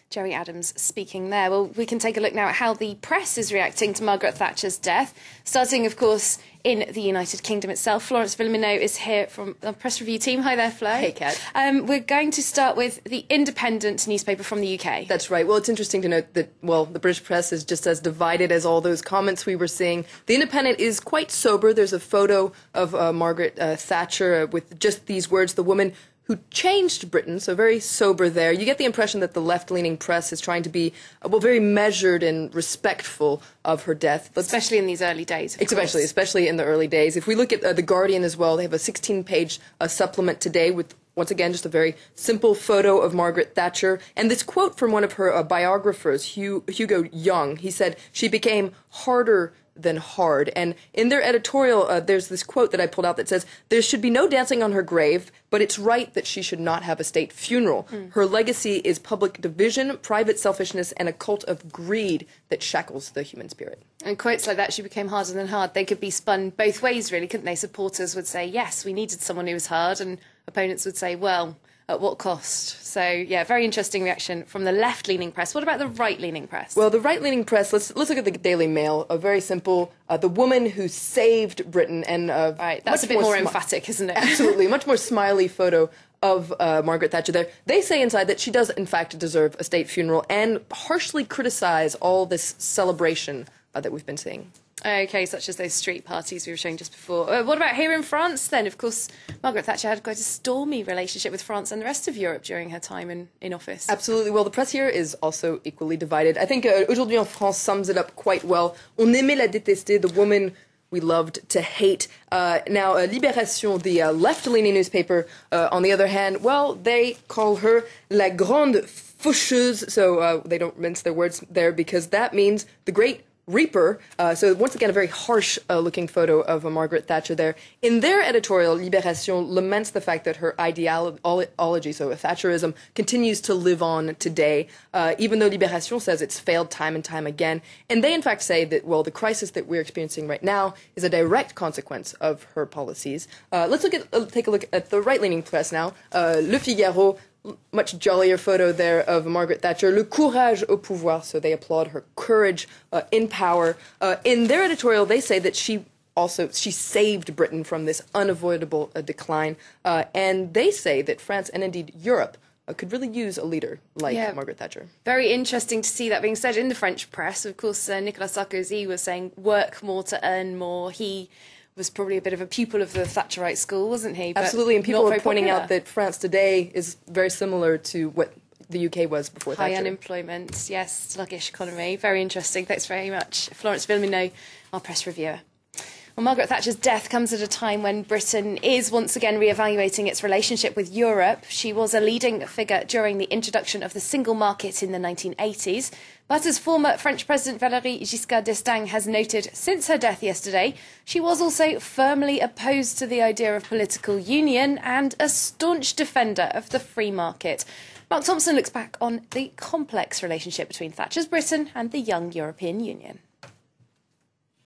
Jerry Adams speaking there. Well, we can take a look now at how the press is reacting to Margaret Thatcher's death, starting, of course, in the United Kingdom itself. Florence VILLEMINOT is here from the press review team. Hi there, Flo. Hey, Kat. We're going to start with the Independent newspaper from the UK. That's right. Well, it's interesting to note that, well, the British press is just as divided as all those comments we were seeing. The Independent is quite sober. There's a photo of Margaret Thatcher with just these words, the woman who changed Britain, so very sober there. You get the impression that the left-leaning press is trying to be, well, very measured and respectful of her death. Especially in these early days, of course. Especially in the early days. If we look at The Guardian as well, they have a 16-page supplement today with, once again, just a very simple photo of Margaret Thatcher. And this quote from one of her biographers, Hugo Young, he said, "She became harder than hard." And in their editorial, there's this quote that I pulled out that says, "There should be no dancing on her grave, but it's right that she should not have a state funeral. Her legacy is public division, private selfishness, and a cult of greed that shackles the human spirit." And quotes like that, "She became harder than hard," they could be spun both ways, really, couldn't they? Supporters would say, yes, we needed someone who was hard, and opponents would say, well, at what cost? So, yeah, very interesting reaction from the left-leaning press. What about the right-leaning press? Well, the right-leaning press, let's look at the Daily Mail. A very simple, the woman who saved Britain. And right, that's a bit more emphatic, isn't it? Absolutely, much more smiley photo of Margaret Thatcher there. They say inside that she does, in fact, deserve a state funeral and harshly criticize all this celebration that we've been seeing. OK, such as those street parties we were showing just before. What about here in France, then? Of course, Margaret Thatcher had quite a stormy relationship with France and the rest of Europe during her time in office. Absolutely. Well, the press here is also equally divided. I think Aujourd'hui en France sums it up quite well. On aimait la détester, the woman we loved to hate. Now, Libération, the left-leaning newspaper, on the other hand, well, they call her la grande faucheuse, so they don't mince their words there because that means the great Reaper. So once again, a very harsh looking photo of Margaret Thatcher there. In their editorial, Libération laments the fact that her ideology, so Thatcherism, continues to live on today, even though Libération says it's failed time and time again. And they in fact say that, well, the crisis that we're experiencing right now is a direct consequence of her policies. Let's take a look at the right-leaning press now. Le Figaro, much jollier photo there of Margaret Thatcher. Le courage au pouvoir, so they applaud her courage in power. In their editorial, they say that she saved Britain from this unavoidable decline. And they say that France and indeed Europe could really use a leader like Margaret Thatcher. Very interesting to see that being said in the French press. Of course, Nicolas Sarkozy was saying work more to earn more. He was probably a bit of a pupil of the Thatcherite school, wasn't he? But absolutely, and people are pointing out that France today is very similar to what the UK was before Thatcher. High unemployment, yes, sluggish economy. Very interesting. Thanks very much, Florence VILLEMINOT, our press reviewer. Well, Margaret Thatcher's death comes at a time when Britain is once again re-evaluating its relationship with Europe. She was a leading figure during the introduction of the single market in the 1980s. But as former French President Valéry Giscard d'Estaing has noted since her death yesterday, she was also firmly opposed to the idea of political union and a staunch defender of the free market. Mark Thompson looks back on the complex relationship between Thatcher's Britain and the young European Union.